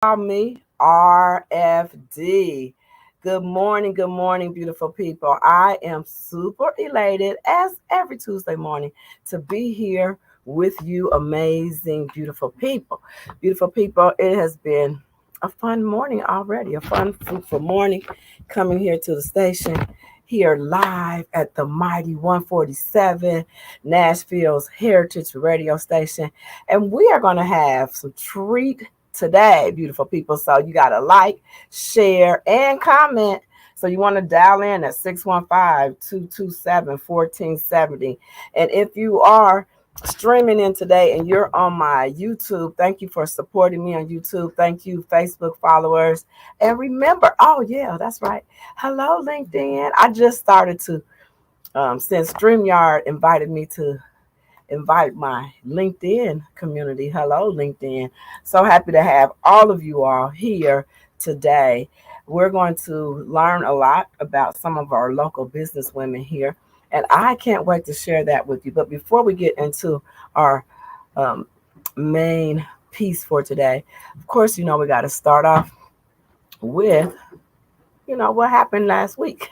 call me RFD. Good morning, beautiful people. I am super elated as every Tuesday morning to be here with you, amazing, beautiful people. Beautiful people, it has been a fun morning already, a fun, fruitful morning coming here to the station. Here live at the mighty 147 Nashville's Heritage Radio Station. And we are going to have some treat today, beautiful people. So you got to like, share, and comment. So you want to dial in at 615-227-1470. And if you are streaming in today and you're on my YouTube, thank you for supporting me on YouTube. Thank you, Facebook followers. And remember, oh yeah, that's right. Hello, LinkedIn. I just started to, since StreamYard invited me to invite my LinkedIn community. Hello, LinkedIn. So happy to have all of you all here today. We're going to learn a lot about some of our local business women here, and I can't wait to share that with you. But before we get into our um, main piece for today, of course, we got to start off with what happened last week.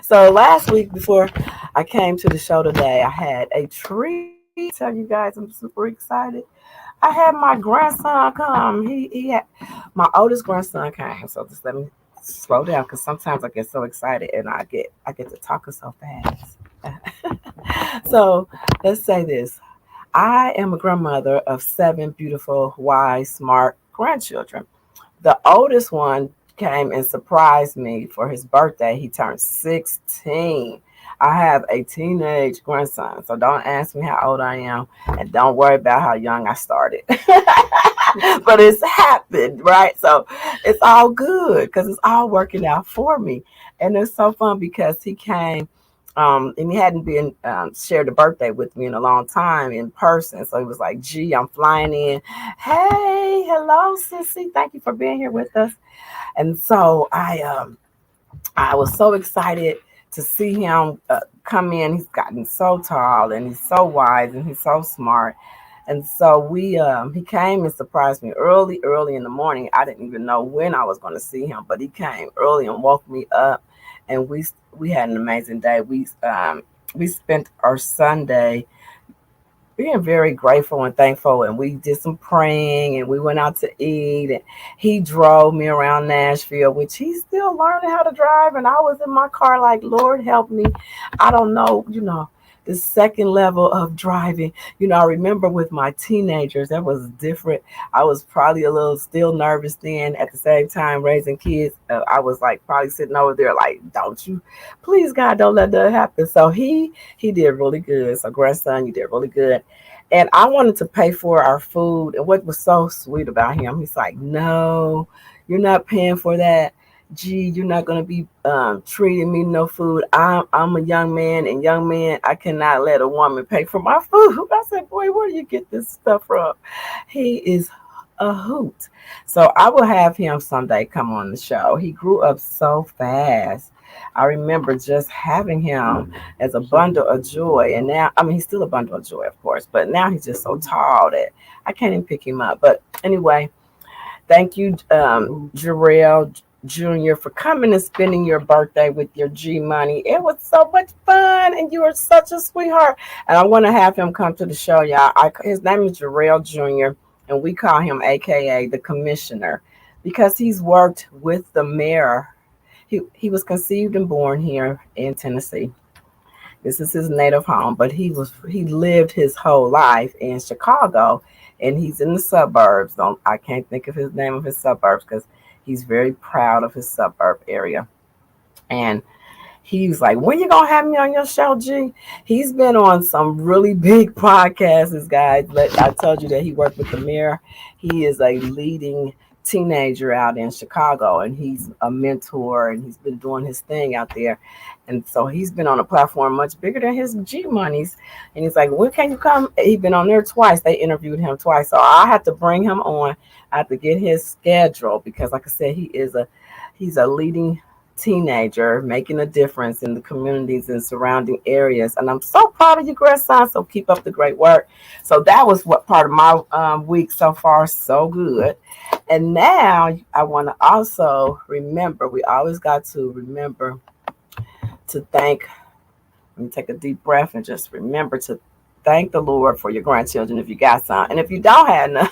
So last week, before I came to the show today, I had a treat. Tell you guys, I'm super excited. I had my grandson come. He had my oldest grandson came. So just let me slow down because sometimes I get so excited and I get to talking so fast. So let's say this. I am a grandmother of 7 beautiful, wise, smart grandchildren. The oldest one came and surprised me for his birthday. He turned 16. I have a teenage grandson, so don't ask me how old I am and don't worry about how young I started. But it's happened, right? So it's all good because it's all working out for me. And it's so fun because he came and he hadn't been shared a birthday with me in a long time in person. So he was like, gee, I'm flying in. Hey, hello, Sissy. Thank you for being here with us. And so I was so excited to see him come in. He's gotten so tall and he's so wise and he's so smart. And so he came and surprised me early in the morning. I didn't even know when I was going to see him, but he came early and woke me up. And we had an amazing day. We spent our Sunday being very grateful and thankful, and we did some praying and we went out to eat, and he drove me around Nashville, which he's still learning how to drive, and I was in my car like, Lord help me. I don't know, the second level of driving. I remember with my teenagers that was different. I was probably a little still nervous then. At the same time, raising kids, I was like probably sitting over there like, don't you please God, don't let that happen. So he did really good. So grandson, you did really good. And I wanted to pay for our food. And what was so sweet about him, he's like, no, you're not paying for that. Gee, you're not going to be treating me no food. I'm a young man, and young man, I cannot let a woman pay for my food. I said, boy, where do you get this stuff from? He is a hoot. So I will have him someday come on the show. He grew up so fast. I remember just having him as a bundle of joy. And now, I mean, he's still a bundle of joy, of course, but now he's just so tall that I can't even pick him up. But anyway, thank you, Jarrell Jr., for coming and spending your birthday with your G Money. It was so much fun, and you are such a sweetheart. And I want to have him come to the show, y'all. His name is Jarrell Jr., and we call him AKA the Commissioner because he's worked with the mayor. He was conceived and born here in Tennessee. This is his native home, but he lived his whole life in Chicago, and he's in the suburbs. I can't think of his name of his suburbs because he's very proud of his suburb area. And he was like, when you gonna have me on your show, G? He's been on some really big podcasts, guys. But I told you that he worked with the mayor. He is a leading teenager out in Chicago, and he's a mentor, and he's been doing his thing out there. And so he's been on a platform much bigger than his G Monies. And he's like, when can you come? He's been on there twice. They interviewed him twice. So I had to bring him on. I have to get his schedule because, like I said, he's a leading teenager making a difference in the communities and surrounding areas. And I'm so proud of you, grandson. So keep up the great work. So that was what part of my week so far. So good. And now I want to also remember, we always got to remember to thank. Let me take a deep breath and just remember to thank the Lord for your grandchildren if you got some. And if you don't have none,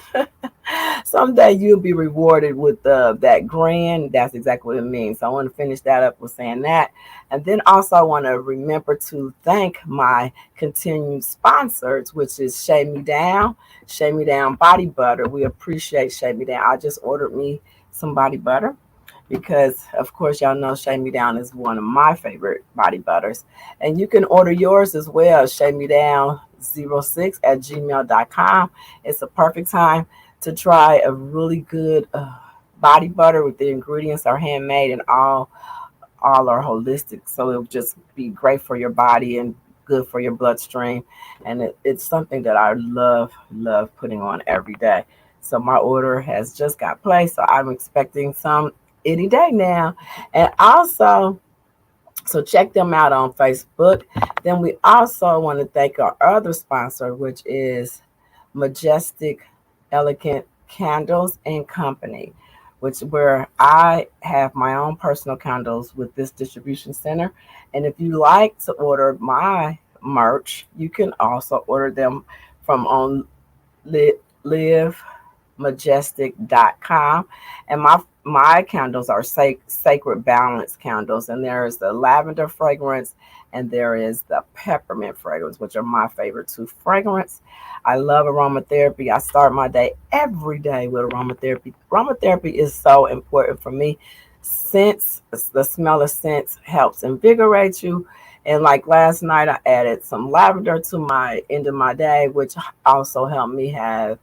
someday you'll be rewarded with that grand. That's exactly what it means. So I want to finish that up with saying that. And then also I want to remember to thank my continued sponsors, which is Shave Me Down Body Butter. We appreciate Shave Me Down. I just ordered me some body butter because, of course, y'all know Shave Me Down is one of my favorite body butters. And you can order yours as well, Shave Me Down 06 at gmail.com. It's a perfect time to try a really good body butter with the ingredients are handmade and all are holistic. So it'll just be great for your body and good for your bloodstream. And it's something that I love putting on every day. So my order has just got placed. So I'm expecting some any day now. And also, so check them out on Facebook. Then we also want to thank our other sponsor, which is Majestic Elegant Candles and Company, which where I have my own personal candles with this distribution center. And if you like to order my merch, you can also order them from on livemajestic.com. And my candles are sacred balance candles, and there is the lavender fragrance and there is the peppermint fragrance, which are my favorite two fragrance. I love aromatherapy. I start my day every day with aromatherapy. Aromatherapy is so important for me. Scents, the smell of scents helps invigorate you. And like last night, I added some lavender to my end of my day, which also helped me have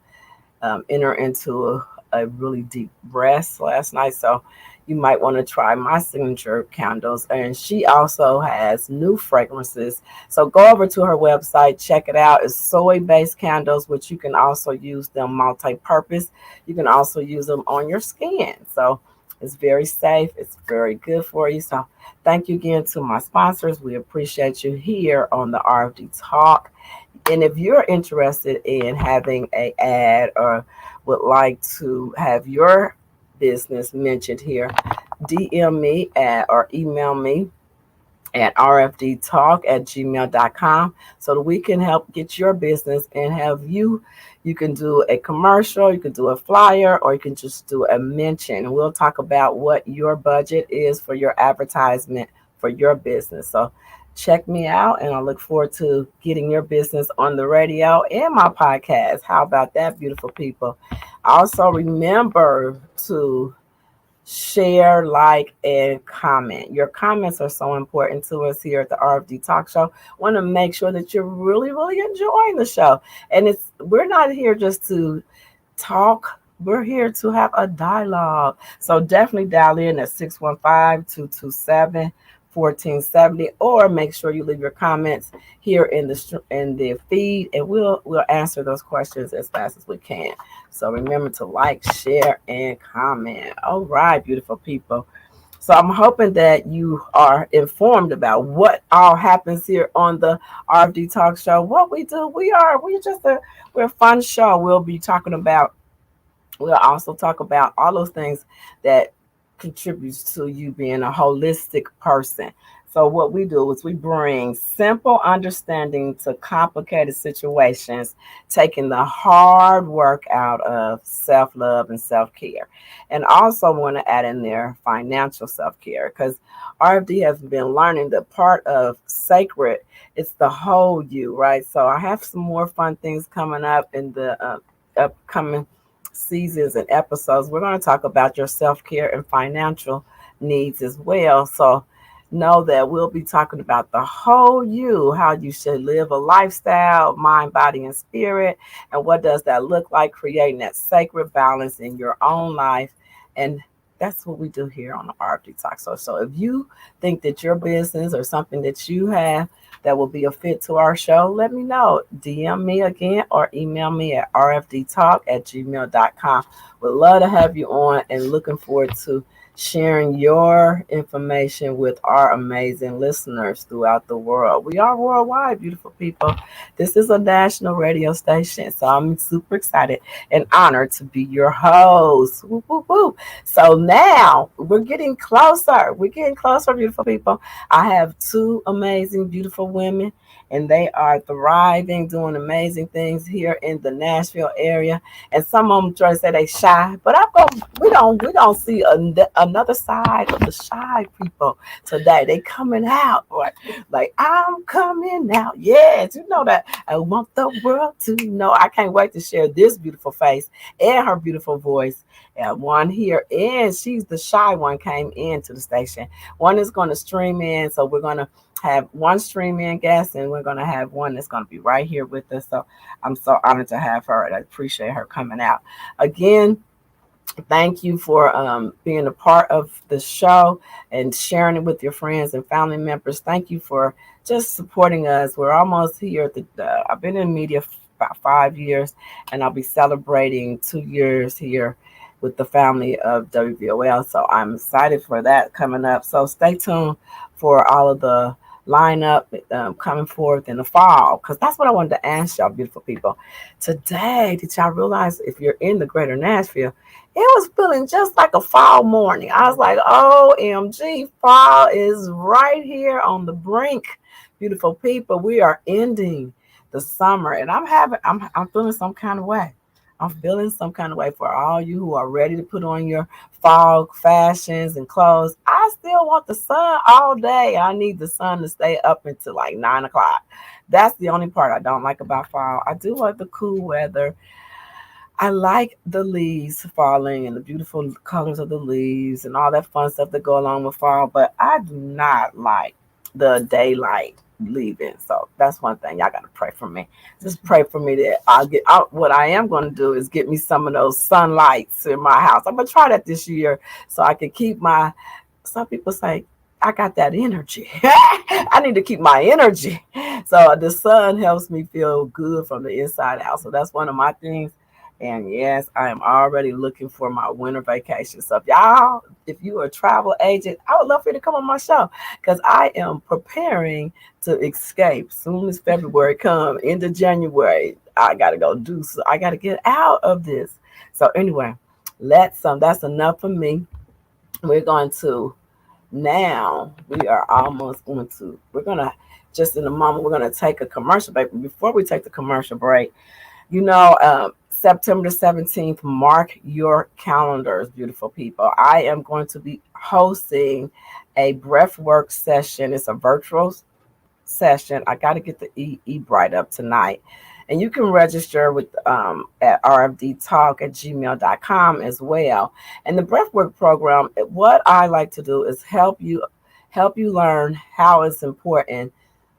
enter into a really deep rest last night. So you might want to try my signature candles. And she also has new fragrances. So go over to her website, check it out. It's soy-based candles, which you can also use them multi-purpose. You can also use them on your skin. So it's very safe. It's very good for you. So thank you again to my sponsors. We appreciate you here on the RFD Talk. And if you're interested in having an ad or would like to have your business mentioned here, DM me or email me at rfdtalk@gmail.com so that we can help get your business and have you can do a commercial, you can do a flyer, or you can just do a mention. And we'll talk about what your budget is for your advertisement for your business. So check me out, and I look forward to getting your business on the radio and my podcast. How about that, beautiful people? Also, remember to share, like, and comment. Your comments are so important to us here at the RFD Talk Show. Want to make sure that you're really, really enjoying the show. And we're not here just to talk. We're here to have a dialogue. So definitely dial in at 615-227-1470, or make sure you leave your comments here in the feed, and we'll answer those questions as fast as we can. So remember to like, share, and comment. All right, beautiful people. So I'm hoping that you are informed about what all happens here on the RFD Talk Show. What we do, we're a fun show. We'll also talk about all those things that contributes to you being a holistic person. So what we do is we bring simple understanding to complicated situations, taking the hard work out of self-love and self-care. And also want to add in there financial self-care, because RFD has been learning the part of sacred, it's the whole you, right? So I have some more fun things coming up in the upcoming seasons and episodes. We're going to talk about your self-care and financial needs as well. So know that we'll be talking about the whole you, how you should live a lifestyle, mind, body, and spirit. And what does that look like? Creating that sacred balance in your own life. And that's what we do here on the RFD Talk. So if you think that your business or something that you have that will be a fit to our show, let me know. DM me again or email me at rfdtalk@gmail.com. Would love to have you on, and looking forward to sharing your information with our amazing listeners throughout the world. We are worldwide, beautiful people. This is a national radio station, so I'm super excited and honored to be your host. Woo, woo, woo. So now we're getting closer. We're getting closer, beautiful people. I have two amazing, beautiful women, and they are thriving, doing amazing things here in the Nashville area. And some of them try to say they shy, but I'm going. We don't see another side of the shy people today. They coming out like I'm coming out. Yes, you know that. I want the world to know. I can't wait to share this beautiful face and her beautiful voice. And one here, and she's the shy one, came into the station. One is going to stream in, so we're going to have one stream in guest, and we're going to have one that's going to be right here with us. So I'm so honored to have her, and I appreciate her coming out. Again, thank you for being a part of the show and sharing it with your friends and family members. Thank you for just supporting us. We're almost here. I've been in media about 5 years, and I'll be celebrating 2 years here with the family of WVOL. So I'm excited for that coming up. So stay tuned for all of the lineup coming forth in the fall, because that's what I wanted to ask y'all, beautiful people. Today, did y'all realize if you're in the greater Nashville, it was feeling just like a fall morning. I was like, OMG, fall is right here on the brink. Beautiful people, we are ending the summer, and I'm feeling some kind of way. I'm feeling some kind of way for all you who are ready to put on your fall fashions and clothes. I still want the sun all day. I need the sun to stay up until like 9 o'clock. That's the only part I don't like about fall. I do like the cool weather. I like the leaves falling and the beautiful colors of the leaves and all that fun stuff that go along with fall, but I do not like the daylight leaving. So that's one thing y'all gotta pray for me. Just pray for me that I'll get out. What I am gonna do is get me some of those sunlights in my house. I'm gonna try that this year so I can keep my. Some people say I got that energy. I need to keep my energy. So the sun helps me feel good from the inside out. So that's one of my things. And yes, I am already looking for my winter vacation. So if you are a travel agent, I would love for you to come on my show because I am preparing to escape. Soon as February come into January, I gotta go do so. I gotta get out of this. So anyway, that's enough for me. We're going to now we are almost going to we're gonna just in a moment we're gonna take a commercial break. But before we take the commercial break, September the 17th, mark your calendars, beautiful people. I am going to be hosting a breathwork session. It's a virtual session. I got to get the e-bright up tonight. And you can register with at rfdtalk@gmail.com as well. And the breathwork program, what I like to do is help you learn how it's important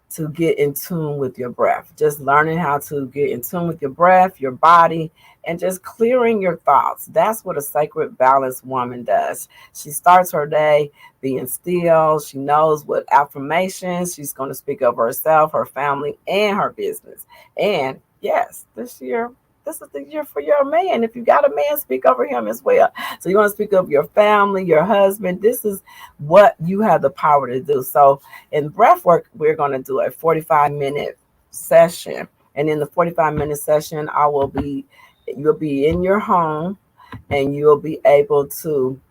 to get in tune with your breath. Just learning how to get in tune with your breath, your body, and just clearing your thoughts. That's what a sacred, balanced woman does. She starts her day being still. She knows what affirmations she's going to speak of herself, her family, and her business. And yes, this is the year for your man. If you got a man, speak over him as well. So you want to speak of your family, your husband. This is what you have the power to do. So in breathwork, we're going to do a 45-minute session. And in the 45-minute session, you'll be in your home and you'll be able to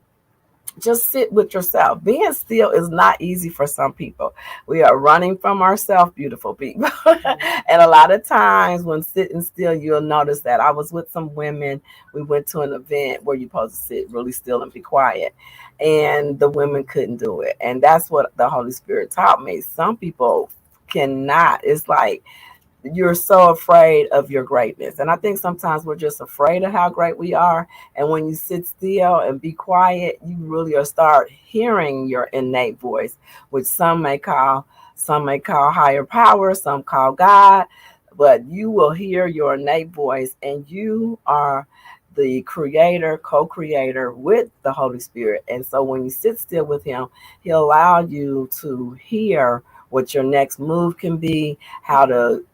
just sit with yourself. Being still is not easy for some people. We are running from ourselves, beautiful people. And a lot of times when sitting still, you'll notice that I was with some women. We went to an event where you're supposed to sit really still and be quiet. And the women couldn't do it. And that's what the Holy Spirit taught me. Some people cannot. It's like you're so afraid of your greatness. And I think sometimes we're just afraid of how great we are. And when you sit still and be quiet, you really are start hearing your innate voice, which some may call higher power, some call God, but you will hear your innate voice and you are the creator, co-creator with the Holy Spirit. And so when you sit still with him, he'll allow you to hear what your next move can be, how to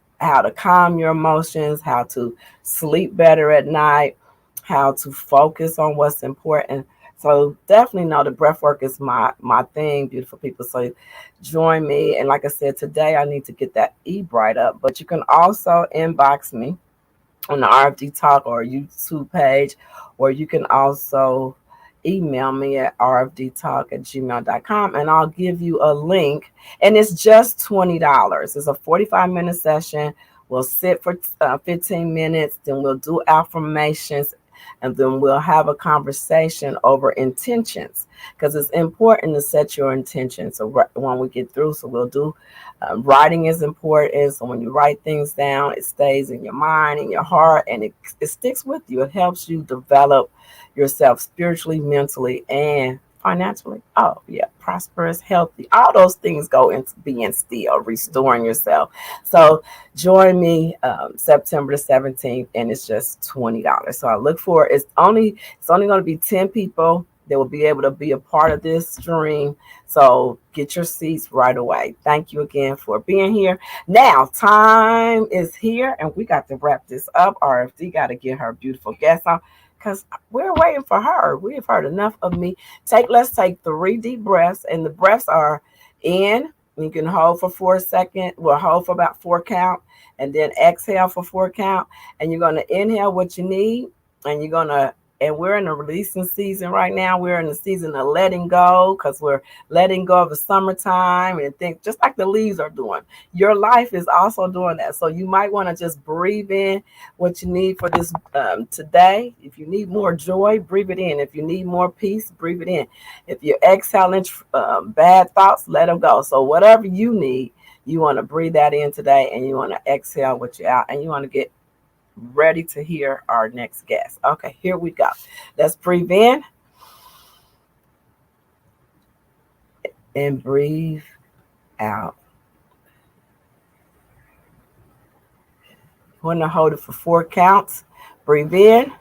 calm your emotions, how to sleep better at night, how to focus on what's important. So definitely know the breath work is my thing, beautiful people. So join me. And like I said, today I need to get that e-bright up. But you can also inbox me on the RFD Talk or YouTube page, or you can also email me at rfdtalk@gmail.com, and I'll give you a link. And it's just $20. It's a 45-minute session. We'll sit for 15 minutes, then we'll do affirmations, and then we'll have a conversation over intentions, because it's important to set your intentions. So when we get through, so we'll do writing is important. So when you write things down, it stays in your mind, in your heart, and it sticks with you. It helps you develop yourself spiritually, mentally, and financially. Oh, yeah, prosperous, healthy. All those things go into being still, restoring yourself. So join me September the 17th, and it's just $20. So I look for it's only going to be 10 people that will be able to be a part of this stream. So get your seats right away. Thank you again for being here. Now, time is here, and we got to wrap this up. RFD got to get her beautiful guest on, because we're waiting for her. We have heard enough of me. Let's take 3 deep breaths, and the breaths are in. You can hold for 4 seconds. Well, hold for about 4 count, and then exhale for 4 count. And you're going to inhale what you need, and you're going to, and we're in a releasing season right now. We're in the season of letting go, because we're letting go of the summertime and things, just like the leaves are doing. Your life is also doing that. So you might want to just breathe in what you need for this today. If you need more joy, breathe it in. If you need more peace, breathe it in. If you're exhaling bad thoughts, let them go. So whatever you need, you want to breathe that in today, and you want to exhale what you're out, and you want to get ready to hear our next guest. Okay, here we go. Let's breathe in and breathe out. You want to hold it for 4 counts. Breathe in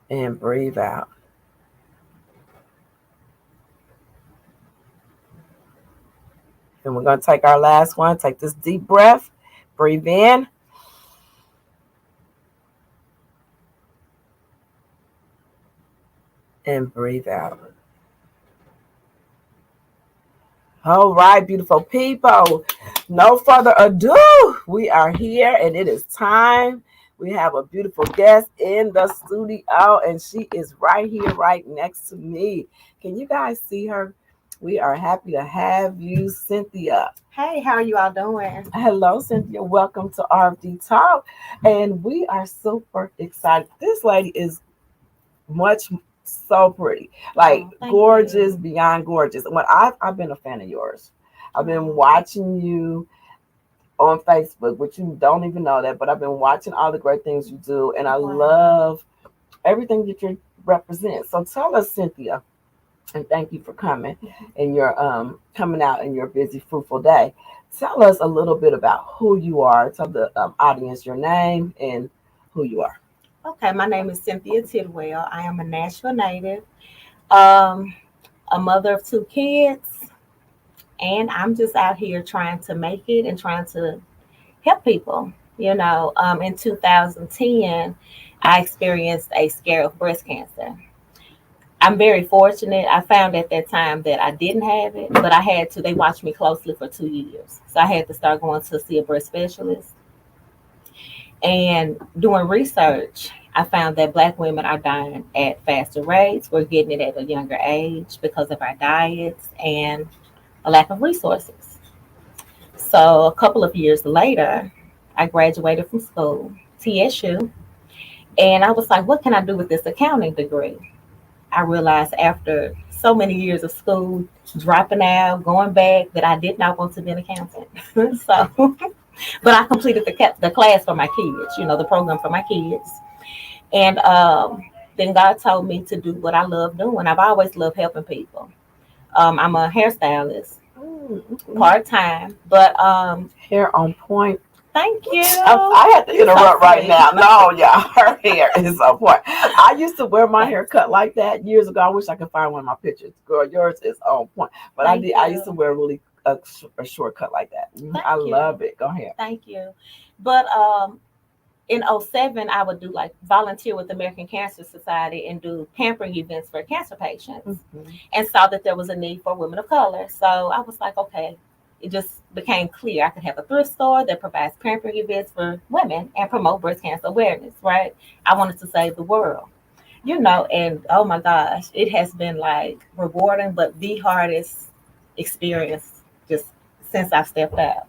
and breathe out. And we're going to take our last one. Take this deep breath. Breathe in. And breathe out. All right, beautiful people. No further ado. We are here, and it is time. We have a beautiful guest in the studio, and she is right here, right next to me. Can you guys see her? We are happy to have you, Cynthia. Hey, how are you all doing? Hello, Cynthia. Welcome to RFD Talk. And we are super excited. This lady is much so pretty, like gorgeous, beyond gorgeous. When I've been a fan of yours. I've been watching you on Facebook, which you don't even know that, but I've been watching all the great things you do, and I love everything that you represent. So tell us, Cynthia, and thank you for coming, and you're coming out in your busy, fruitful day. Tell us a little bit about who you are. Tell the audience your name and who you are. Okay, my name is Cynthia Tidwell. I am a Nashville native, um, a mother of 2 kids, and I'm just out here trying to make it and trying to help people. In 2010, I experienced a scare of breast cancer. I'm very fortunate. I found at that time that I didn't have it, but they watched me closely for 2 years. So I had to start going to see a breast specialist. And doing research, I found that Black women are dying at faster rates. We're getting it at a younger age because of our diets and a lack of resources. So a couple of years later, I graduated from school, TSU, and I was like, what can I do with this accounting degree? I realized after so many years of school, dropping out, going back, that I did not want to be an accountant. So, but I completed the class for my kids, the program for my kids. And then God told me to do what I love doing. I've always loved helping people. I'm a hairstylist, part-time, but hair on point. Thank you. I had to interrupt right now. No, yeah, her hair is on point. I used to wear my hair cut like that years ago. I wish I could find one of my pictures. Girl, yours is on point. But I used to wear really a short cut like that. I love it. Go ahead. Thank you. But in '07, I would do like volunteer with the American Cancer Society and do pampering events for cancer patients, and saw that there was a need for women of color. So I was like, okay, it just became clear I could have a thrift store that provides pampering events for women and promote breast cancer awareness, right? I wanted to save the world, and oh my gosh, it has been like rewarding, but the hardest experience just since I've stepped out.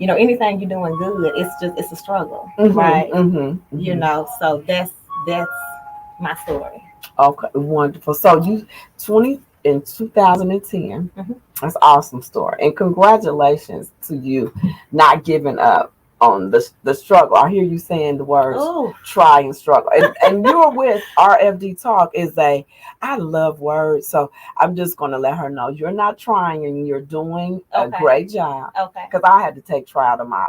Anything you're doing good, it's a struggle, right? So that's my story. Okay, wonderful. So you 20 in 2010. Mm-hmm. That's an awesome story, and congratulations to you not giving up on the struggle. I hear you saying the words Ooh. try and struggle, and you're with RFD Talk is I love words, so I'm just going to let her know you're not trying and you're doing a great job. Okay. Because I had to take try out of my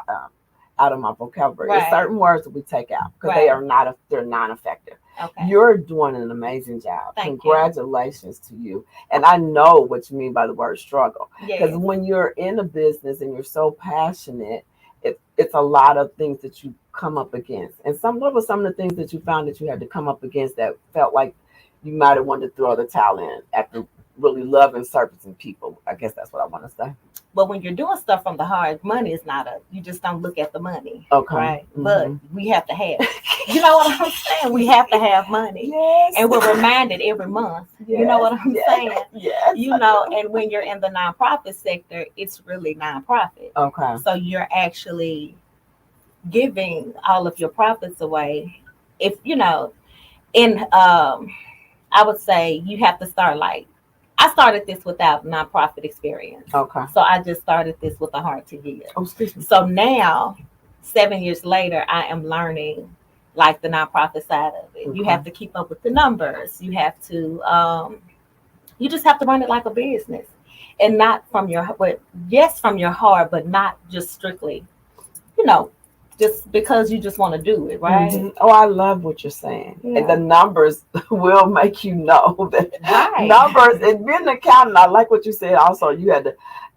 vocabulary. Right. There's certain words that we take out because they're not effective. Okay. You're doing an amazing job. Thank Congratulations to you. And I know what you mean by the word struggle. Because Yes. when you're in a business and you're so passionate, it's a lot of things that you come up against. And what were some of the things that you found that you had to come up against that felt like you might have wanted to throw the towel in after really loving servicing people? I guess that's what I want to say. But when you're doing stuff from the heart, money is not you just don't look at the money. Okay. Right? Mm-hmm. But we have to have it. You know what I'm saying? We have to have money. Yes. And we're reminded every month. Yes. You know what I'm saying? Yes. And when you're in the nonprofit sector, it's really nonprofit. Okay. So you're actually giving all of your profits away. If, I would say you have to start I started this without nonprofit experience. Okay. So I just started this with a heart to give. Oh, excuse me. So now, 7 years later, I am learning the nonprofit side of it. Okay. You have to keep up with the numbers. You have to, you just have to run it like a business, and not from from your heart, but not just strictly, just because you just want to do it, right? Mm-hmm. Oh, I love what you're saying. Yeah. And the numbers will make you know that numbers. And being an accountant, I like what you said. Also,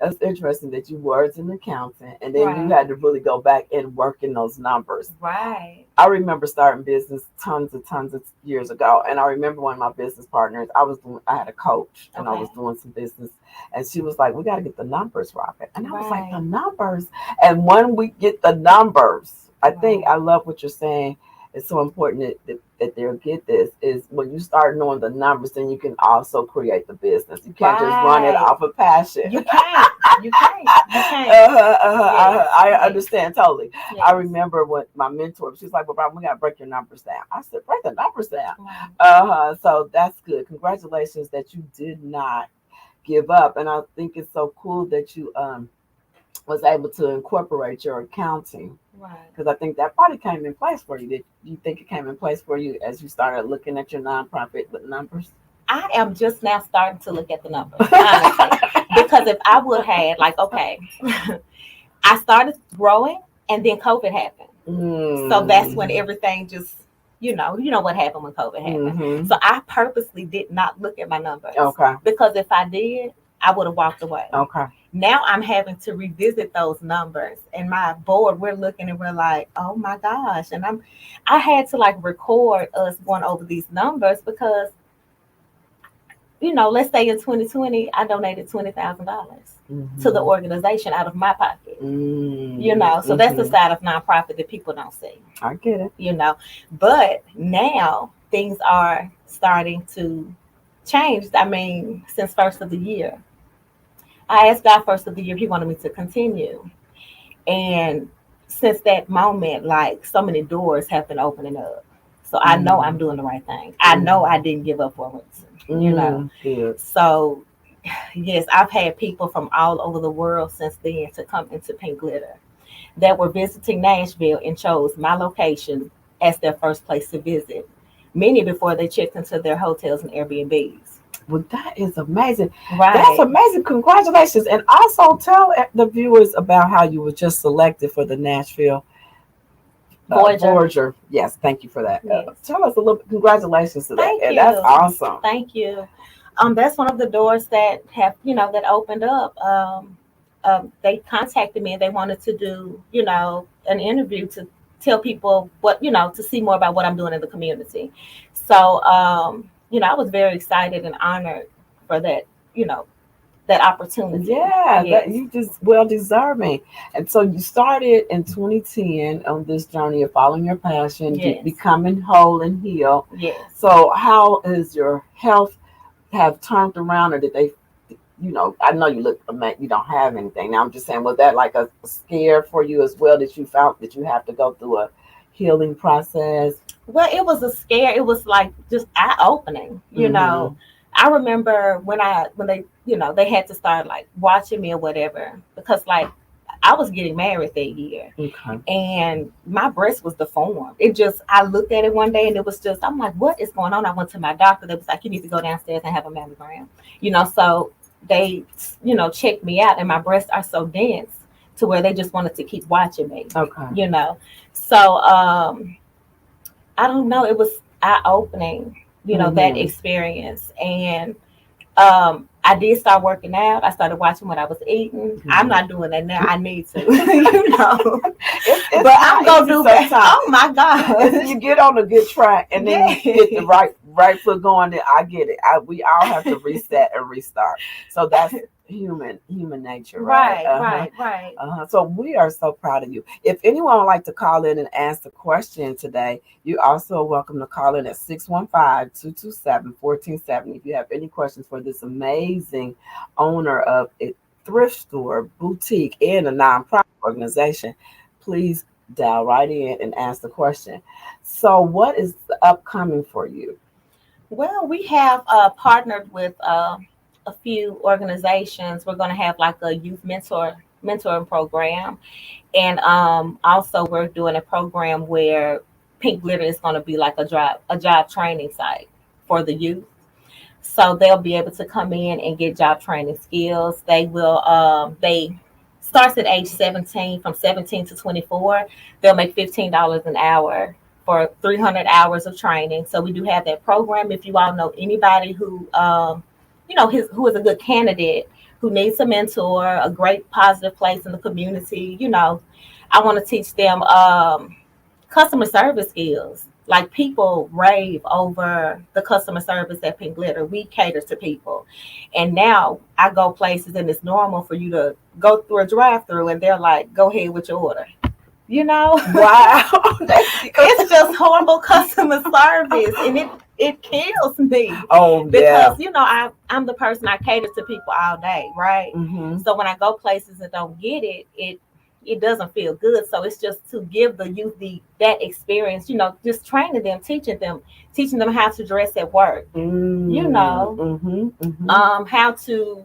that's interesting that you were an accountant, and then you had to really go back and work in those numbers. Right. I remember starting business tons of years ago, and I remember one of my business partners. I had a coach, and I was doing some business, and she was like, "We got to get the numbers right." And I was like, "The numbers." And when we get the numbers, I think I love what you're saying. It's so important that they'll get this is when you start knowing the numbers, then you can also create the business. You can't just run it off of passion. You can't. You can't. I understand totally. Yes. I remember when my mentor, she was like, "Well, Bob, we got to break your numbers down." I said, "Break the numbers down." So that's good. Congratulations that you did not give up. And I think it's so cool that you was able to incorporate your accounting. Right. Because I think that probably came in place for you. Did you think it came in place for you as you started looking at your nonprofit with numbers? I am just now starting to look at the numbers, honestly. Because if I would have I started growing and then COVID happened. So that's when everything just, you know what happened when COVID happened. Mm-hmm. So I purposely did not look at my numbers. Okay. Because if I did, I would have walked away. Okay. Now I'm having to revisit those numbers, and my board, we're looking and we're like, oh my gosh. And I had to record us going over these numbers because, let's say in 2020, I donated $20,000 to the organization out of my pocket. So that's the side of nonprofit that people don't see. I get it. But now things are starting to change. I mean, since first of the year. I asked God first of the year, He wanted me to continue. And since that moment, so many doors have been opening up. So I know I'm doing the right thing. I know I didn't give up for a reason, Good. So, yes, I've had people from all over the world since then to come into Pink Glitter that were visiting Nashville and chose my location as their first place to visit. Many before they checked into their hotels and Airbnbs. Well, that is amazing. Right. That's amazing. Congratulations. And also tell the viewers about how you were just selected for the Nashville Voyager. Yes, thank you for that. Yes. Tell us a little. Congratulations to that. Thank you. That's awesome. Thank you. That's one of the doors that have, that opened up. They contacted me and they wanted to do, an interview to tell people what, to see more about what I'm doing in the community. So, I was very excited and honored for that, that opportunity. Yeah, that Yes. you just well deserving. And so you started in 2010 on this journey of following your passion, Yes. becoming whole and healed. Yes. So how is your health have turned around, or did they, I know you look, you don't have anything. Now I'm just saying, was that like a scare for you as well, that you found that you have to go through a healing process? Well, it was a scare. It was like just eye opening, Mm-hmm. I remember when they, they had to start like watching me or whatever, because like I was getting married that year, Okay. and my breast was deformed. It just, I looked at it one day and it was just, I'm like, what is going on? I went to my doctor. They was like, you need to go downstairs and have a mammogram. So they, checked me out, and my breasts are so dense to where they just wanted to keep watching me. Okay. So I don't know. It was eye opening, that Mm-hmm. experience. And I did start working out. I started watching what I was eating. Mm-hmm. I'm not doing that now. I need to, It's but I'm gonna do that. sometimes. Oh my God. You get on a good track, and then you get the Yeah. right foot going. Then I get it. We all have to reset and restart. So that's human nature, right? Right. So we are so proud of you. If anyone would like to call in and ask a question today, you also are welcome to call in at 615-227-1470 if you have any questions for this amazing owner of a thrift store, boutique, and a nonprofit organization. Please dial right in and ask the question. So, what is upcoming for you? Well, we have partnered with a few organizations. We're going to have like a youth mentoring program, and also we're doing a program where Pink Glitter is going to be like a job training site for the youth. So they'll be able to come in and get job training skills. They starts at age 17. From 17 to 24, they'll make $15 an hour for 300 hours of training. So we do have that program. If you all know anybody who who is a good candidate, who needs a mentor, a great positive place in the community, I want to teach them customer service skills. Like, people rave over the customer service at Pink Glitter. We cater to people. And now I go places and it's normal for you to go through a drive through and they're like, go ahead with your order. Wow. It's just horrible customer service, and it kills me. Oh, yeah. Because I'm the person, I cater to people all day, right? Mm-hmm. So when I go places and don't get it doesn't feel good. So it's just to give the youth that experience, just training them, teaching them how to dress at work, Mm-hmm. Mm-hmm. how to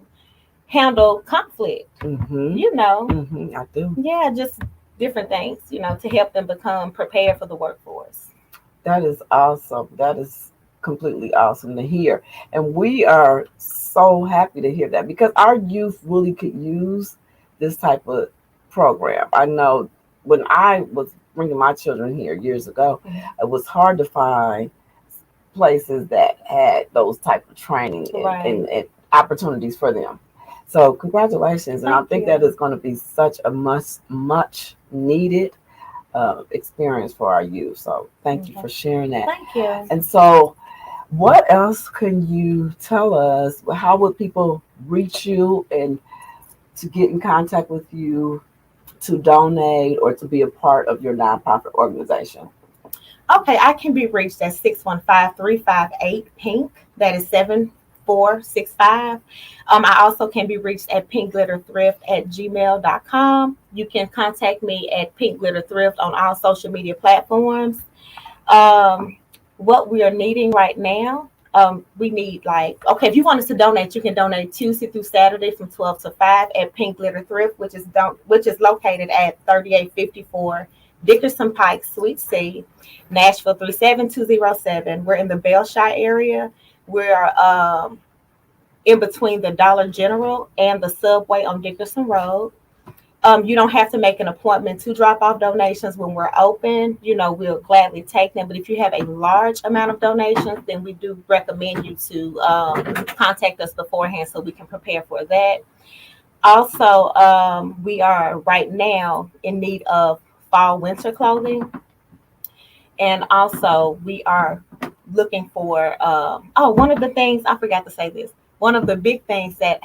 handle conflict, Mm-hmm. Mm-hmm. I do. yeah, just different things, to help them become prepared for the workforce. That is awesome. That is completely awesome to hear. And we are so happy to hear that, because our youth really could use this type of program. I know when I was bringing my children here years ago, it was hard to find places that had those type of training and opportunities for them. So congratulations. And I Thank think you. that is going to be such a much needed experience for our youth. So thank you for sharing that. Thank you. And so, what else can you tell us? How would people reach you and to get in contact with you, to donate, or to be a part of your nonprofit organization? Okay, I can be reached at 615-358-PINK. That is 7465. I also can be reached at pinkglitterthrift@gmail.com. You can contact me at Pink Glitter Thrift on all social media platforms. Um, what we are needing right now, we need, like, okay, if you want us to donate, you can donate Tuesday through Saturday from 12 to 5 at Pink Glitter Thrift, which is located at 3854 Dickerson Pike, Suite C, Nashville 37207. We're in the Belshire area. We're in between the Dollar General and the Subway on Dickerson Road. You don't have to make an appointment to drop off donations. When we're open, we'll gladly take them. But if you have a large amount of donations, then we do recommend you to contact us beforehand so we can prepare for that. Also, we are right now in need of fall winter clothing. And also, we are looking for, one of the things, I forgot to say this. One of the big things that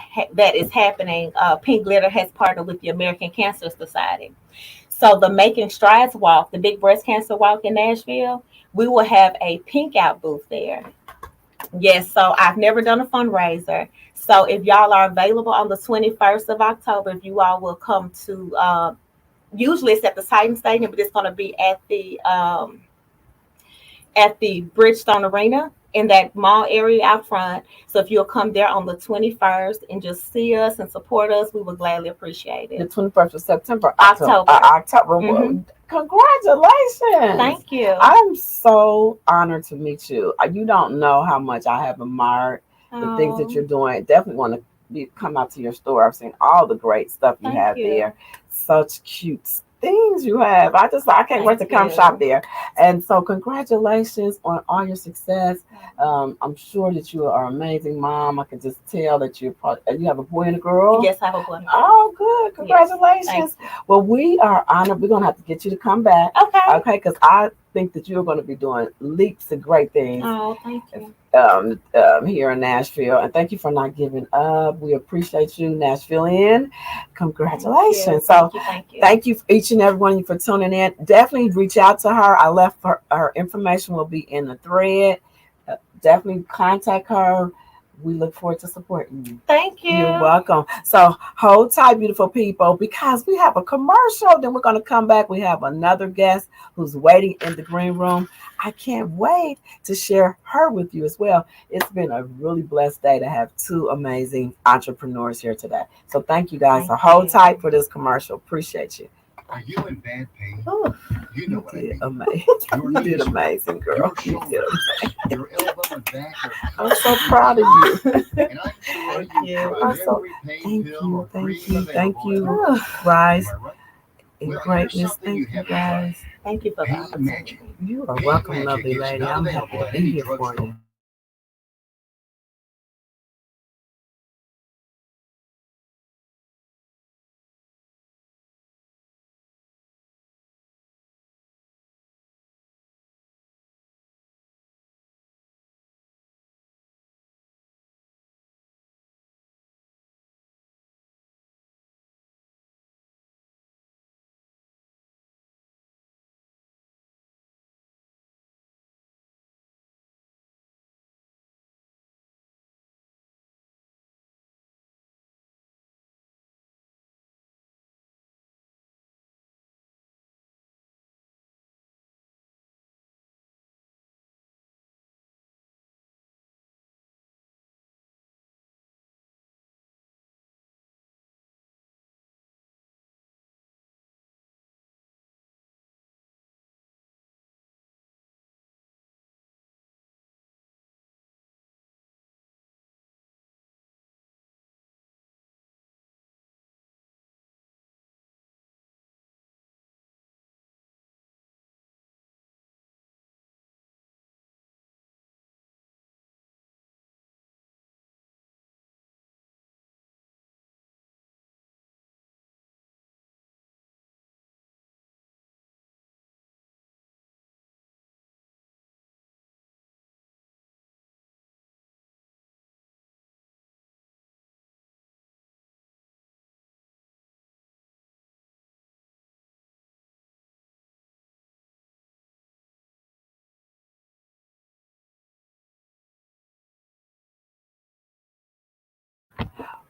is happening, Pink Glitter has partnered with the American Cancer Society. So the Making Strides Walk, the big breast cancer walk in Nashville, we will have a pink out booth there. Yes, so I've never done a fundraiser. So if y'all are available on the 21st of October, if you all will come to, usually it's at the Titan Stadium, but it's going to be at the Bridgestone Arena in that mall area out front. So if you'll come there on the 21st and just see us and support us, we would gladly appreciate The it. 21st of September, October. October. Hmm. Congratulations! Thank you. I'm so honored to meet you. You don't know how much I have admired the things that Oh, you're doing. Definitely want to come out to your store. I've seen all the great stuff you thank have you. there. Such cute things you have. I can't wait Thank to come shop you. there. And so, congratulations on all your success. I'm sure that you are an amazing mom. I can just tell that you have a boy and a girl. Yes, I have a boy. Oh, good. Yes. Thank Congratulations. you. Well, we are honored. We're going to have to get you to come back. Okay. Okay. Because I think that you're going to be doing leaps of great things Oh, thank you. here in Nashville. And thank you for not giving up. We appreciate you, Nashvilleian. Thank you. Congratulations. So, Thank you. Thank you. thank you each and every one of you for tuning in. Definitely reach out to her. I left her information will be in the thread. Definitely contact her. We look forward to supporting you. Thank You're you. welcome. So hold tight, beautiful people, because we have a commercial. Then we're going to come back. We have another guest who's waiting in the green room. I can't wait to share her with you as well. It's been a really blessed day to have two amazing entrepreneurs here today. So thank you guys. Thank So hold you. tight for this commercial. Appreciate you. Are you in bad pain? Oh, You know you what I did mean. amazing. Your You did knees, amazing, girl. your You did shoulders, amazing. your elbow and back are I'm so constantly proud of bothering you. you. And I'm sure Thank you've you. tried I'm so every pain thank pill you, or thank cream you, thank available in the you. world. Rise Am I right? in Well, here's greatness. something you Thank you, haven't tried. guys. Thank you for the Pain Magic. opportunity. You are Pain welcome, Magic lovely is lady. not I'm happy available to at be any here for drugstore. you.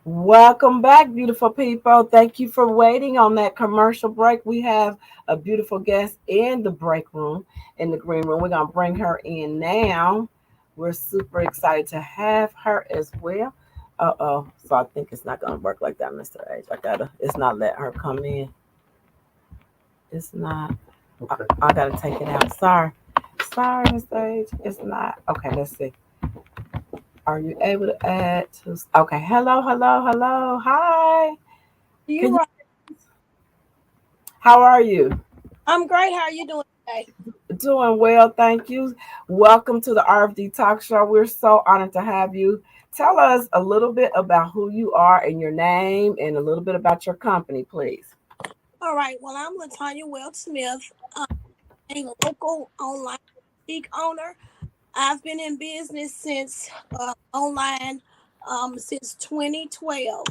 Welcome back, beautiful people. Thank you for waiting on that commercial break. We have a beautiful guest in the break room, in the green room. We're going to bring her in now. We're super excited to have her as well. Uh-oh. So I think it's not going to work like that, Mr. H. It's not letting her come in. It's not. Okay. I got to take it out. Sorry. Sorry, Mr. H. It's not. Okay, let's see. Are you able to add to? Okay. Hello, hello, hello. Hi. Can You you? right. How are you? I'm great. How are you doing today? Doing well, thank you. Welcome to the RFD Talk Show. We're so honored to have you. Tell us a little bit about who you are and your name, and a little bit about your company, please. All right. Well, I'm Latanya Weld Smith. I'm a local online boutique owner. I've been in business since online since 2012.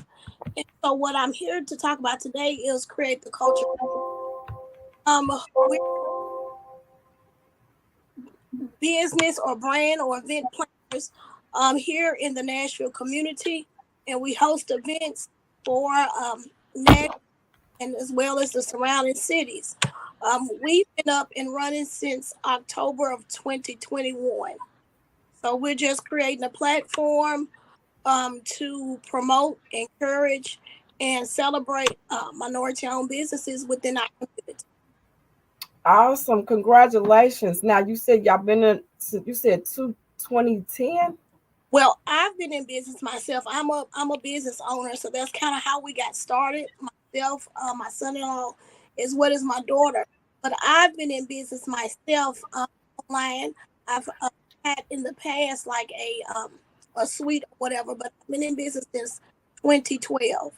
And so, what I'm here to talk about today is create the culture. We're business or brand or event planners here in the Nashville community, and we host events for Nashville and as well as the surrounding cities. We've been up and running since October of 2021. So we're just creating a platform to promote, encourage, and celebrate minority-owned businesses within our community. Awesome. Congratulations. Now you said y'all been in you said 2010? Well, I've been in business myself. I'm a business owner, so that's kind of how we got started. Myself, my son-in-law, as well as my daughter. But I've been in business myself online. I've had in the past like a suite or whatever, but I've been in business since 2012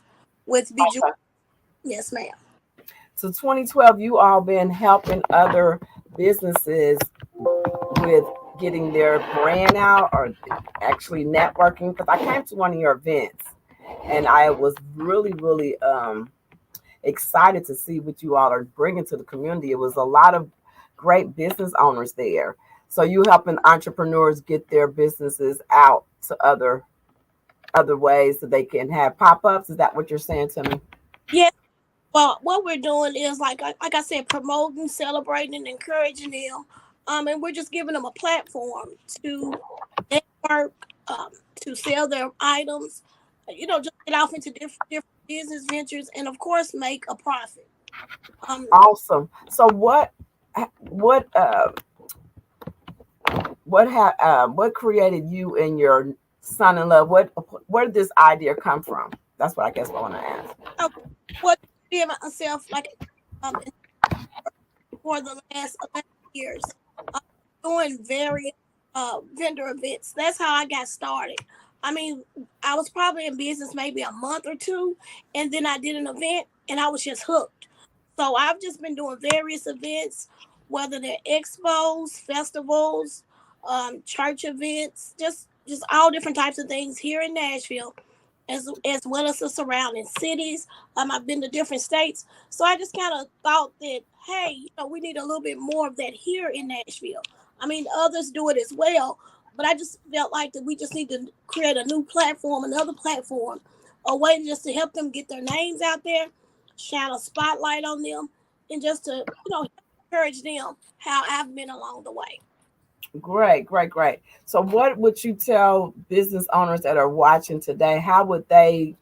with Visual. Okay. Yes, ma'am. So 2012 you all been helping other businesses with getting their brand out or actually networking, because I came to one of your events and I was really excited to see what you all are bringing to the community. It was a lot of great business owners there. So you helping entrepreneurs get their businesses out to other ways so they can have pop-ups. Is that what you're saying to me? Yes. Well, what we're doing is like I said, promoting, celebrating, and encouraging them. And we're just giving them a platform to network, to sell their items, just get off into different business ventures, and of course, make a profit. Um, Awesome. So what what created you and your son-in-law? Where did this idea come from? That's what I guess I want to ask. uh, what me and myself like um for the last 11 years, uh, doing various vendor events. That's how I got started. I mean, I was probably in business maybe a month or two, and then I did an event, and I was just hooked. So I've just been doing various events, whether they're expos, festivals, church events, just all different types of things here in Nashville, as well as the surrounding cities. I've been to different states, so I just kind of thought that, hey, we need a little bit more of that here in Nashville. I mean, others do it as well, but I just felt like that we just need to create a new platform, another platform, a way just to help them get their names out there, shine a spotlight on them, and just to encourage them how I've been along the way. Great. So what would you tell business owners that are watching today? How would they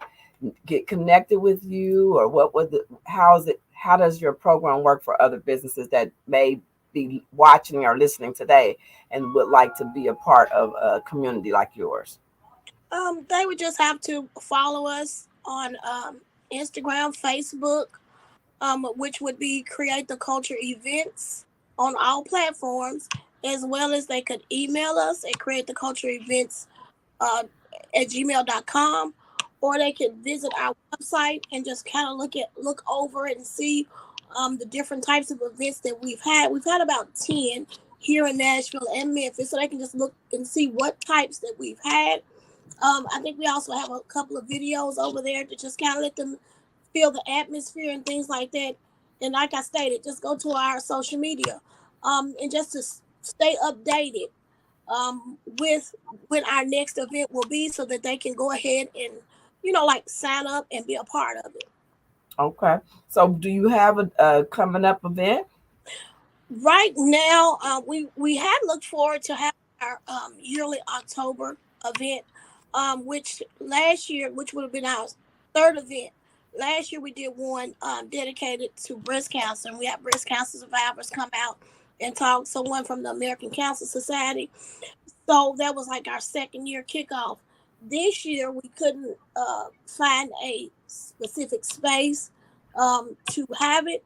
get connected with you, or how does your program work for other businesses that may be watching or listening today and would like to be a part of a community like yours? They would just have to follow us on Instagram, Facebook, which would be Create the Culture Events on all platforms, as well as they could email us at Create the Culture Events uh, at gmail.com, or they could visit our website and just kind of look over and see the different types of events that we've had. We've had about 10 here in Nashville and Memphis, so they can just look and see what types that we've had. I think we also have a couple of videos over there to just kind of let them feel the atmosphere and things like that. And like I stated, just go to our social media, and just to stay updated with when our next event will be, so that they can go ahead and like sign up and be a part of it. Okay. So do you have a coming up event? Right now, we had looked forward to having our yearly October event, which last year, which would have been our third event. Last year we did one dedicated to breast cancer, and we had breast cancer survivors come out and talk. Someone from the American Cancer Society. So that was like our second year kickoff. This year we couldn't find a specific space to have it,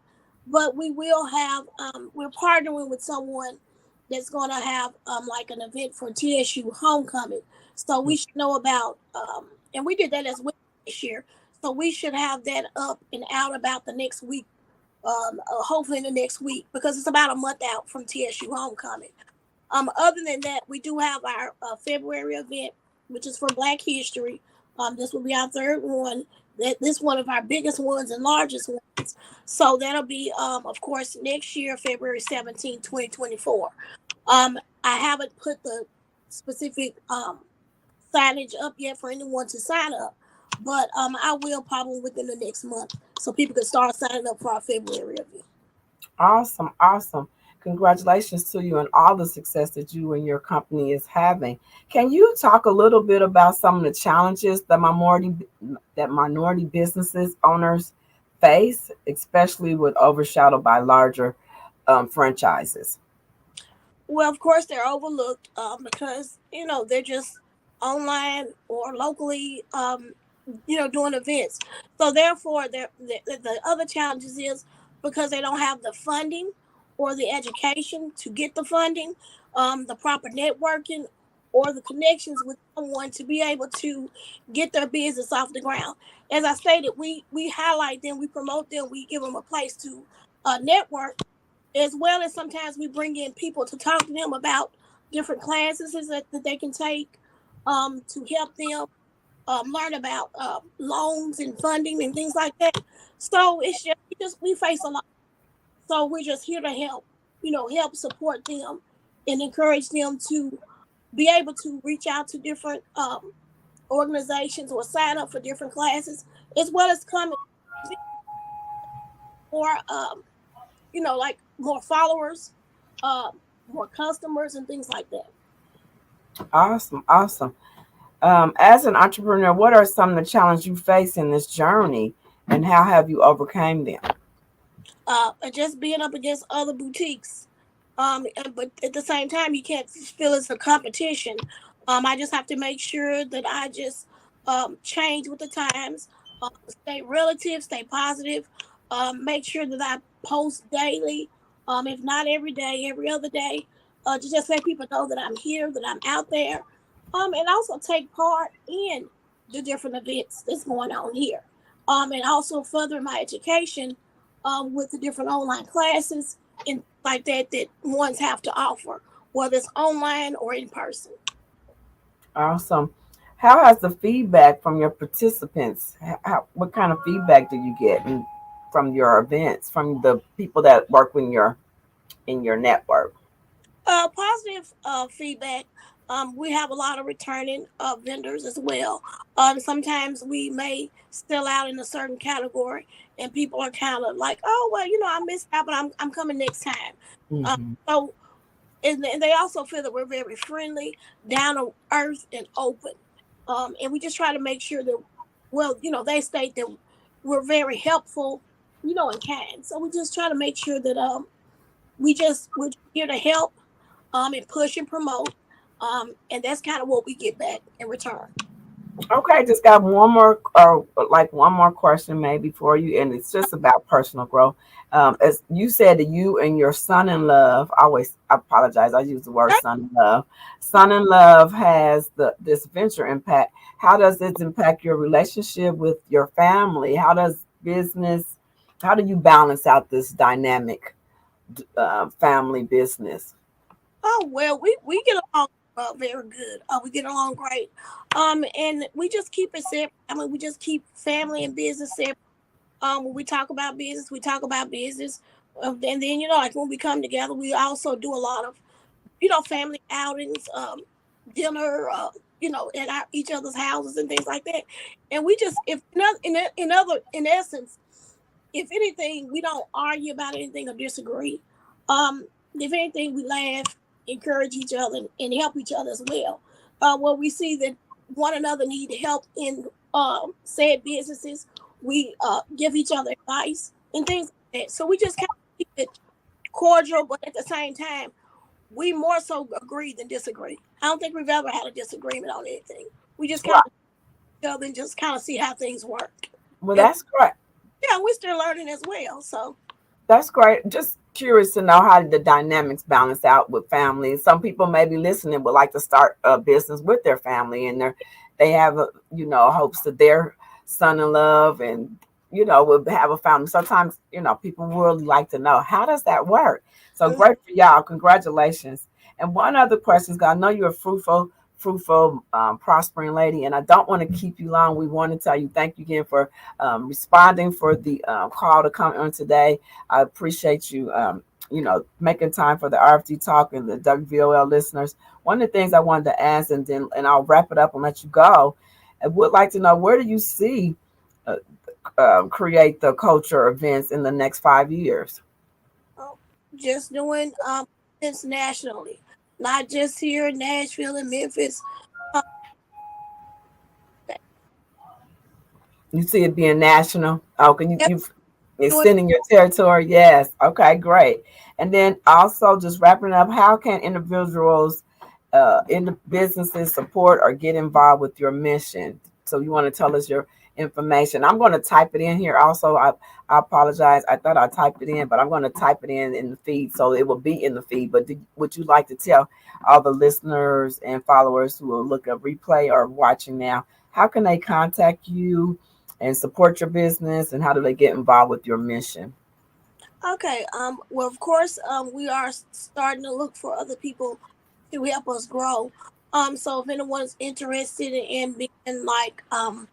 but we will have. We're partnering with someone that's going to have like an event for TSU homecoming. So we should know about, and we did that as well this year. So we should have that up and out about the next week, hopefully in the next week, because it's about a month out from TSU homecoming. Other than that, we do have our February event, which is for Black History. This will be our third one. This one of our biggest ones and largest ones. So that'll be, of course, next year, February 17th, 2024. I haven't put the specific signage up yet for anyone to sign up, but I will probably within the next month, so people can start signing up for our February event. Awesome, awesome. Congratulations to you and all the success that you and your company is having. Can you talk a little bit about some of the challenges that minority businesses owners face, especially with overshadowed by larger franchises? Well, of course, they're overlooked because they're just online or locally, doing events. So therefore, the other challenges is because they don't have the funding or the education to get the funding, the proper networking, or the connections with someone to be able to get their business off the ground. As I stated, we highlight them, we promote them, we give them a place to network, as well as sometimes we bring in people to talk to them about different classes that they can take to help them learn about loans and funding and things like that. So it's just we face a lot. So we're just here to help, help support them and encourage them to be able to reach out to different organizations or sign up for different classes, as well as come more, like more followers, more customers, and things like that. Awesome, awesome. As an entrepreneur, what are some of the challenges you face in this journey, and how have you overcome them? And just being up against other boutiques. But at the same time, you can't feel it's a competition. I just have to make sure that I just change with the times, stay relative, stay positive, make sure that I post daily, if not every day, every other day, to just let people know that I'm here, that I'm out there, and also take part in the different events that's going on here, and also further my education with the different online classes and like that ones have to offer, whether it's online or in person. Awesome. How has the feedback from your participants? What kind of feedback do you get from your events, from the people that work in your network? Positive feedback. We have a lot of returning vendors as well. Sometimes we may sell out in a certain category, and people are kind of like, "Oh, well, I missed out, but I'm coming next time." Hmm. So, and they also feel that we're very friendly, down to earth, and open. And we just try to make sure that, well, they state that we're very helpful, and kind. So we just try to make sure that we're here to help and push and promote. And that's kind of what we get back in return. Okay, just got one more, or like one more question maybe for you, and it's just about personal growth. As you said that you and your son-in-law, I apologize, I use the word son-in-law. Son-in-law has this venture impact. How does this impact your relationship with your family? How do you balance out this dynamic family business? Oh well, we get along very good. We get along great. And we just keep it separate. I mean, we just keep family and business separate. When we talk about business, we talk about business. And then like when we come together, we also do a lot of family outings, dinner, at each other's houses and things like that. And we just, if not in essence, if anything, we don't argue about anything or disagree. If anything, we laugh, encourage each other, and help each other as well. When we see that one another need help in said businesses, we give each other advice and things like that. So we just kind of keep it cordial, but at the same time, we more so agree than disagree. I don't think we've ever had a disagreement on anything. We just kind Right. of each other and just kind of see how things work. Well, And that's great. yeah, we're still learning as well. So That's great. Just curious to know how the dynamics balance out with family. Some people maybe listening would like to start a business with their family, and they have hopes that their son-in-law and would have a fountain. Sometimes, people really like to know, how does that work? So Mhm. great for y'all. Congratulations. And one other question, God, I know you're a fruitful, prospering lady, and I don't want to keep you long. We want to tell you thank you again for responding for the call to come on today. I appreciate you, making time for the RFD talk and the WVOL listeners. One of the things I wanted to ask, and I'll wrap it up and let you go. I would like to know, where do you see uh, create the culture events in the next 5 years? Oh, just doing events nationally, not just here in Nashville and Memphis. Um, You see it being national? Oh, can you yep, you doing extending your territory? Yes. Okay, great. And then also just wrapping up, how can individuals in the businesses support or get involved with your mission? So you want to tell us your information. I'm going to type it in here also. I apologize. I thought I typed it in, but I'm going to type it in the feed, so it will be in the feed. But would you like to tell all the listeners and followers who will look at replay or watching now, how can they contact you and support your business, and how do they get involved with your mission? okay. Well, of course, we are starting to look for other people to help us grow. So if anyone's interested in being like kind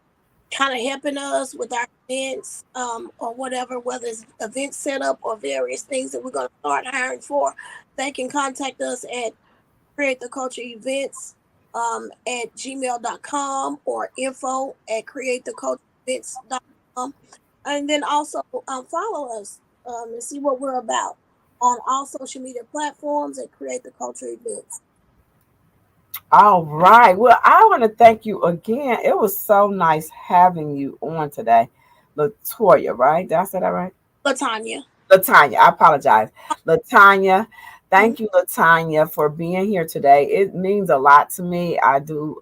of helping us with our events, or whatever, whether it's event setup or various things that we're going to start hiring for, they can contact us at create the culture events at gmail.com or info at createthecultureevents.com. And then also follow us and see what we're about on all social media platforms at Create the Culture Events. All right. Well, I want to thank you again. It was so nice having you on today. Latoya, right? Did I say that right? Latanya. Latanya, I apologize. Latanya, Mhm. thank you, Latanya, for being here today. It means a lot to me. I do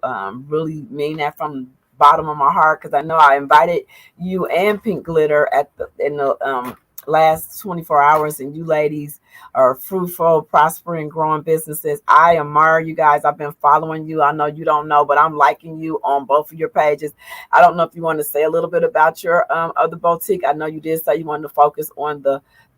really mean that from the bottom of my heart, because I know I invited you and Pink Glitter in the last 24 hours, and you ladies are fruitful, prospering, growing businesses. I admire you guys. I've been following you. I know you don't know, but I'm liking you on both of your pages. I don't know if you want to say a little bit about your other boutique. I know you did say you wanted to focus on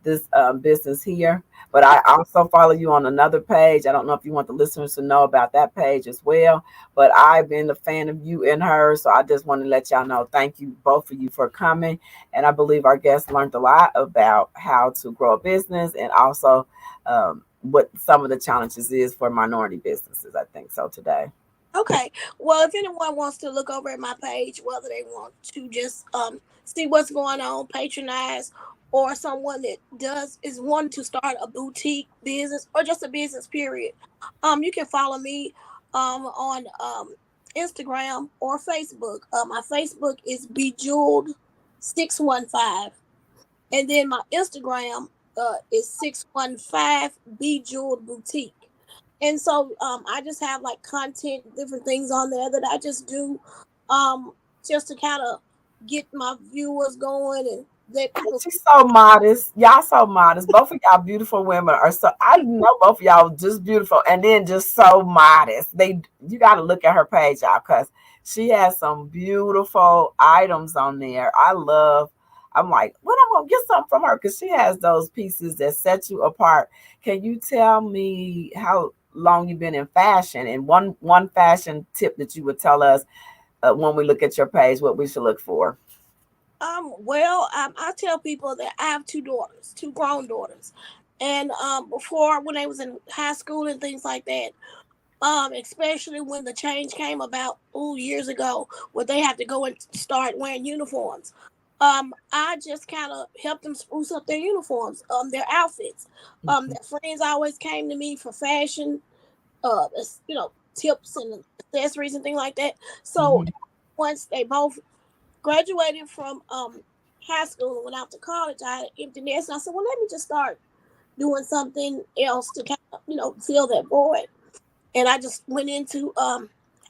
this business here, but I also follow you on another page. I don't know if you want the listeners to know about that page as well, but I've been a fan of you and her, so I just want to let y'all know. Thank you, both of you, for coming. And I believe our guests learned a lot about how to grow a business, and also what some of the challenges is for minority businesses. I think so today. Okay. Well, if anyone wants to look over at my page, whether they want to just see what's going on, patronize, or someone that does is wanting to start a boutique business or just a business period, you can follow me on Instagram or Facebook. My Facebook is bejeweled615, and then my Instagram is 615 Bejeweled Boutique. And so I just have like content, different things on there that I just do, um, just to kind of get my viewers going and let people. She's so modest. Y'all so modest. Both of y'all beautiful women are so, I know both of y'all just beautiful and then just so modest. You gotta look at her page, y'all, because she has some beautiful items on there. I'm like, when I'm gonna get something from her, because she has those pieces that set you apart. Can you tell me how long you've been in fashion, and one fashion tip that you would tell us when we look at your page, what we should look for? Well, I tell people that I have two daughters, two grown daughters, and before when they was in high school and things like that, especially when the change came about years ago, where they had to go and start wearing uniforms. I just kind of helped them spruce up their uniforms, their outfits. Their friends always came to me for fashion, tips and accessories and things like that. So Mhm. once they both graduated from high school and went out to college, I had an empty nest, and I said, well, let me just start doing something else to kind of fill that void. And I just went into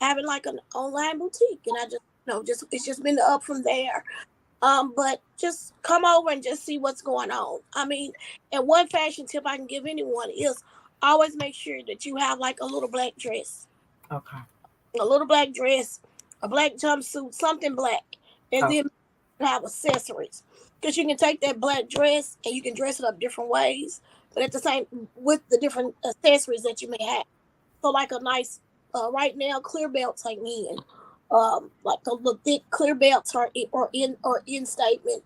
having like an online boutique, and I just just it's just been up from there. But just come over and just see what's going on. I mean, and one fashion tip I can give anyone is always make sure that you have like Okay. a little black dress, a black jumpsuit, something black, and Oh, then have accessories, because you can take that black dress and you can dress it up different ways, but at the same with the different accessories that you may have. So like a nice, right now clear belts are in, like the thick clear belts or in statement.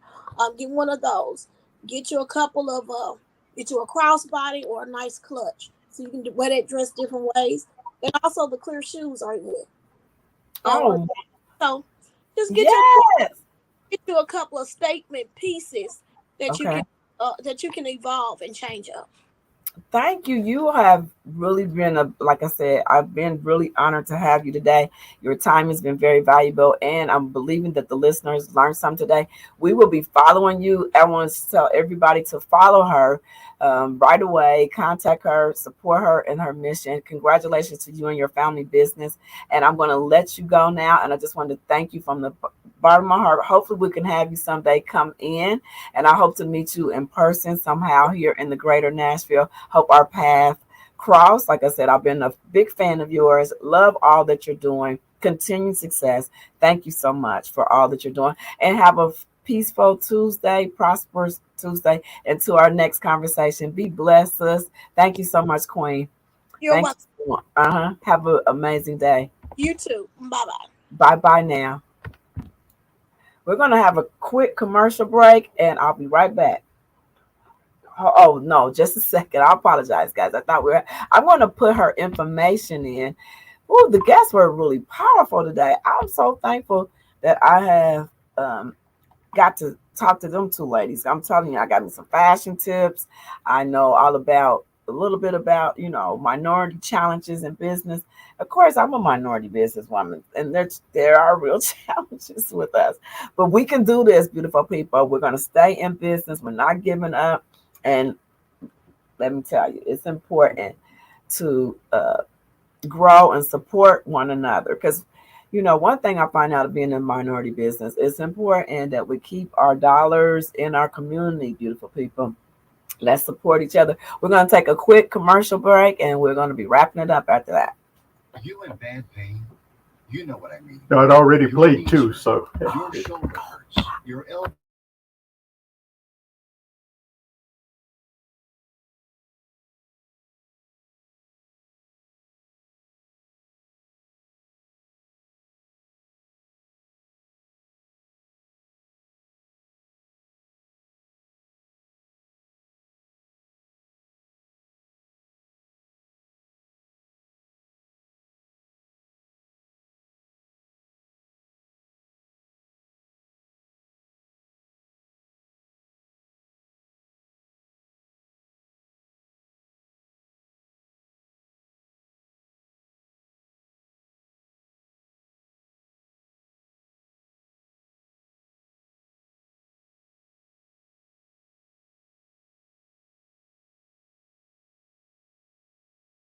Get one of those. Get you a couple of get you a crossbody or a nice clutch, so you can wear that dress different ways. And also the clear shoes are in. Oh, So just yes. get you a couple of statement pieces Okay. that you can evolve and change up. Thank you. You have really been like I said, I've been really honored to have you today. Your time has been very valuable, and I'm believing that the listeners learned something today. We will be following you. I want to tell everybody to follow her right away. Contact her, support her in her mission. Congratulations to you and your family business. And I'm going to let you go now. And I just want to thank you from the bottom of my heart. Hopefully, we can have you someday come in, and I hope to meet you in person somehow here in the greater Nashville. Hope our path cross. Like I said, I've been a big fan of yours. Love all that you're doing. Continued success. Thank you so much for all that you're doing. And have a peaceful Tuesday, prosperous Tuesday. Until our next conversation. Be blessed, us. Thank you so much, Queen. You're Thank welcome. you. Have an amazing day. You too. Bye bye. Bye bye now. We're going to have a quick commercial break, and I'll be right back. Oh no, just a second. I apologize, guys. I thought I'm going to put her information in. Oh, the guests were really powerful today. I'm so thankful that I have got to talk to them two ladies. I'm telling you, I got me some fashion tips. I know all about a little bit about, minority challenges in business. Of course, I'm a minority businesswoman, and there are real challenges with us. But we can do this, beautiful people. We're going to stay in business. We're not giving up. And let me tell you, it's important to grow and support one another. Because, one thing I find out of being in minority business, it's important that we keep our dollars in our community, beautiful people. Let's support each other. We're going to take a quick commercial break, and we're going to be wrapping it up after that. You in bad pain? You know what I mean. No, it already Your played knees too, hurt, so your shoulder hurts, your elbow.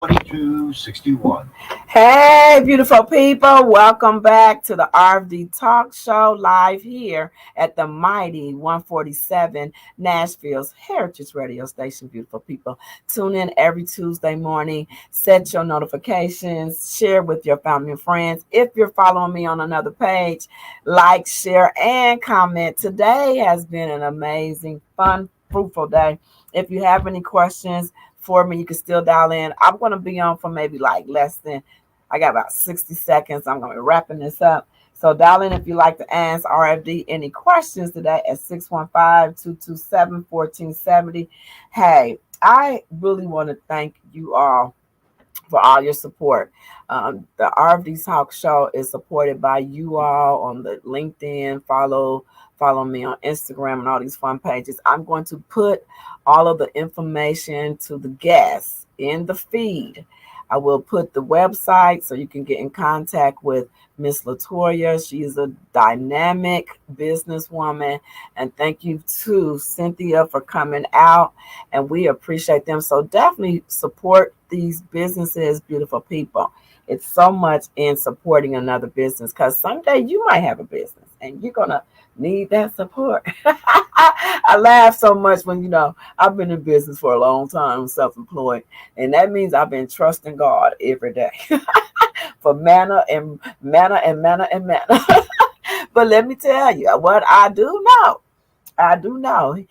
$22.61. Hey, beautiful people. Welcome back to the RFD Talk Show live here at the mighty 147 Nashville's Heritage Radio Station. Beautiful people. Tune in every Tuesday morning. Set your notifications. Share with your family and friends. If you're following me on another page, like, share, and comment. Today has been an amazing, fun, fruitful day. If you have any questions for me, you can still dial in. I'm going to be on for maybe like less than, I got about 60 seconds. I'm going to be wrapping this up. So dial in if you like to ask RFD any questions today at 615-227-1470. Hey, I really want to thank you all for all your support. The RFD Talk Show is supported by you all on the LinkedIn. Follow me on Instagram and all these fun pages. I'm going to put all of the information to the guests in the feed. I will put the website so you can get in contact with Miss Latoya. She is a dynamic businesswoman. And thank you to Cynthia for coming out. And we appreciate them. So definitely support these businesses, beautiful people. It's so much in supporting another business, because someday you might have a business and you're going to need that support. I laugh so much when, I've been in business for a long time, self-employed. And that means I've been trusting God every day for manna and manna and manna and manna. But let me tell you what I do know. I do know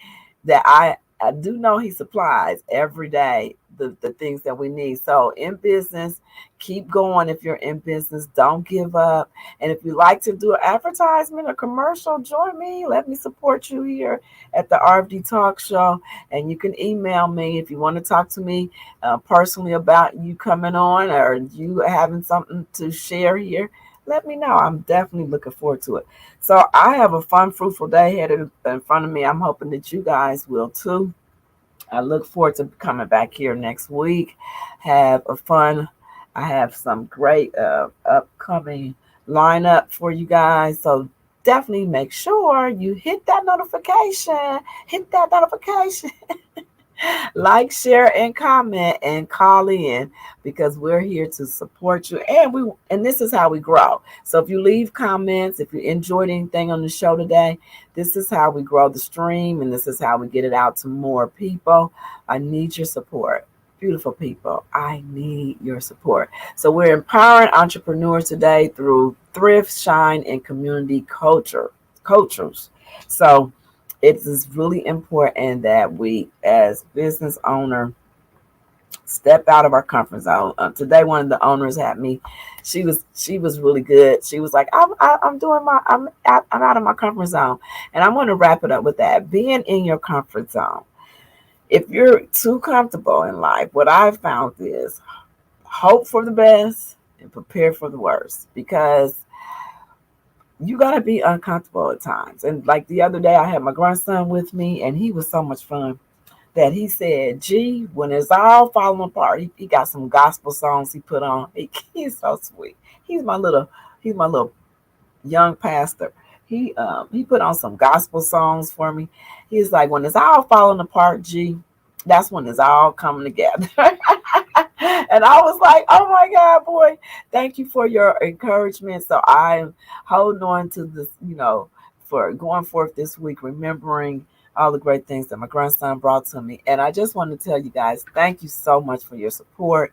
that I do know he supplies every day the things that we need. So in business, keep going. If you're in business, don't give up. And if you like to do an advertisement or commercial, join me. Let me support you here at the RFD Talk Show. And you can email me if you want to talk to me personally about you coming on or you having something to share here. Let me know. I'm definitely looking forward to it. So I have a fun, fruitful day headed in front of me. I'm hoping that you guys will too. I look forward to coming back here next week. Have a fun. I have some great upcoming lineup for you guys. So definitely make sure you hit that notification. Hit that notification. Like, share, and comment, and call in because we're here to support you. And this is how we grow. So if you leave comments, if you enjoyed anything on the show today, this is how we grow the stream, and this is how we get it out to more people. I need your support. Beautiful people, I need your support. So we're empowering entrepreneurs today through thrift, shine, and community cultures. So it is really important that we, as business owner, step out of our comfort zone. Today, one of the owners had me. She was really good. She was like, I'm doing I'm out of my comfort zone, and I'm going to wrap it up with that. Being in your comfort zone. If you're too comfortable in life, what I've found is hope for the best and prepare for the worst because you got to be uncomfortable at times. And like the other day, I had my grandson with me, and he was so much fun that he said, "Gee, when it's all falling apart, he got some gospel songs he put on. He's so sweet. He's my little young pastor. He put on some gospel songs for me. He's like, when it's all falling apart, G, that's when it's all coming together." And I was like, oh my God, boy, thank you for your encouragement. So I'm holding on to this, for going forth this week, remembering all the great things that my grandson brought to me. And I just want to tell you guys, thank you so much for your support.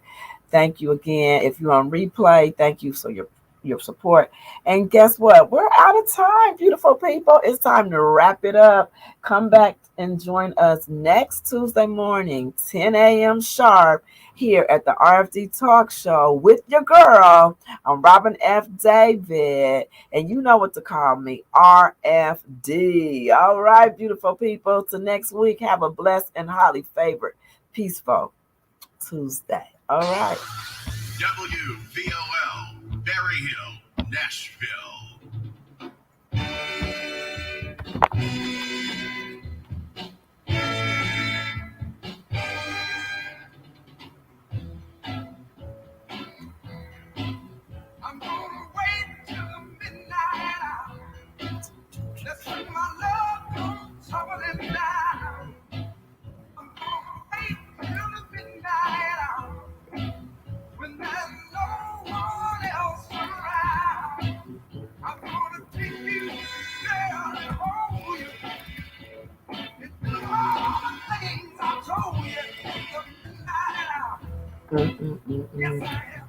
Thank you again. If you're on replay, thank you for your support. And guess what? We're out of time, beautiful people. It's time to wrap it up. Come back and join us next Tuesday morning, 10 a.m. sharp, here at the RFD Talk Show with your girl. I'm Robin F. David, and you know what to call me, RFD. All right, beautiful people. Till next week, have a blessed and highly favored, peaceful Tuesday. All right. WVOL, Berry Hill, Nashville. I'm gonna wait till the midnight hour. Let's see my love come tumbling down. I'm gonna wait till the midnight hour when there's no one else around. I'm gonna take you there and hold you. And do all the things I told you. The midnight hour. Yes, I am.